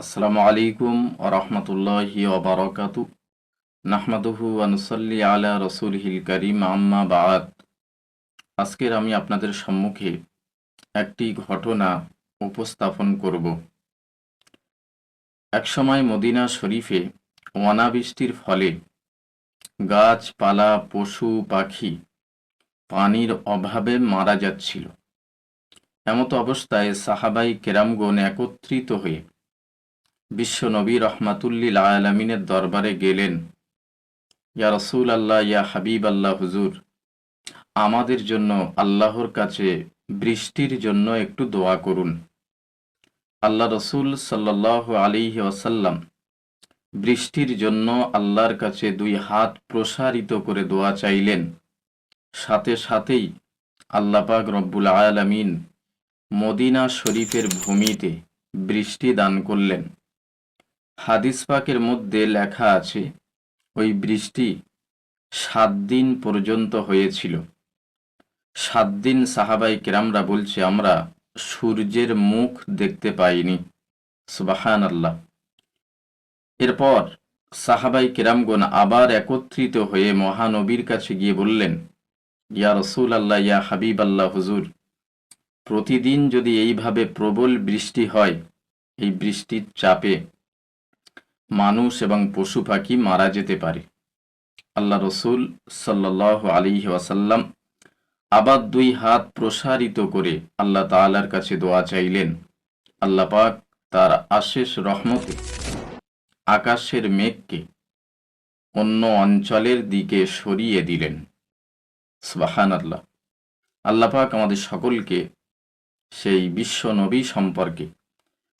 আসসালামু আলাইকুম ওয়া রাহমাতুল্লাহি ওয়া বারাকাতুহু নাহমাদুহু ওয়া নুসাল্লি আলা রাসূলিহিল কারীম আম্মা বা'দ। আজকের আমি আপনাদের সম্মুখে একটি ঘটনা উপস্থাপন করব। একসময় মদিনা শরীফে অনাবৃষ্টির ফলে গাছপালা পশু পাখি পানির অভাবে মারা যাচ্ছিল। এমত অবস্থায় সাহাবাই কেরামগণ একত্রিত হয়ে বিশ্ব নবী রহমাতুল্লিল আলামিনের দরবারে গেলেন। ইয়া রসুল আল্লাহ, ইয়া হাবিব আল্লাহ, হুজুর, আমাদের জন্য আল্লাহর কাছে বৃষ্টির জন্য একটু দোয়া করুন। আল্লাহ রসুল সাল্লাল্লাহু আলাইহি ওয়াসাল্লাম বৃষ্টির জন্য আল্লাহর কাছে দুই হাত প্রসারিত করে দোয়া চাইলেন। সাথে সাথেই আল্লাহ পাক রব্বুল আলামিন মদিনা শরীফের ভূমিতে বৃষ্টি দান করলেন। হাদিস পাকের মধ্যে লেখা আছে, ওই বৃষ্টি 7 দিন পর্যন্ত হয়েছিল। 7 দিন সাহাবাই কেরামরা বলছে আমরা সূর্যের মুখ দেখতে পাইনি। সুবহানাল্লাহ। এরপর সাহাবাই কেরামগণ আবার একত্রিত হয়ে মহানবীর কাছে গিয়ে বললেন, ইয়া রসুল আল্লাহ, ইয়া হাবিব আল্লাহ, হুজুর, প্রতিদিন যদি এইভাবে প্রবল বৃষ্টি হয়, এই বৃষ্টির চাপে মানুষ এবং পশু পাখি মারা যেতে পারে। আল্লাহ রসুল সাল্লাল্লাহু আলাইহি ওয়াসাল্লাম আবার দুই হাত প্রসারিত করে আল্লাহ তাআলার কাছে দোয়া চাইলেন। আল্লাহ পাক তার অশেষ রহমতে আকাশের মেঘকে অন্য অঞ্চলের দিকে সরিয়ে দিলেন। সুবহানাল্লাহ। আল্লাহ পাক আমাদের সকলকে সেই বিশ্ব নবী সম্পর্কে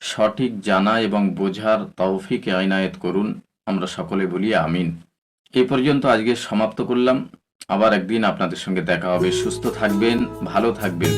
সঠিক জানা এবং বোঝার তৌফিক এনায়েত করুন। আমরা সকলে বলি আমিন। এই পর্যন্ত আজকে সমাপ্ত করলাম। আবার একদিন আপনাদের সঙ্গে দেখা হবে। সুস্থ থাকবেন, ভালো থাকবেন।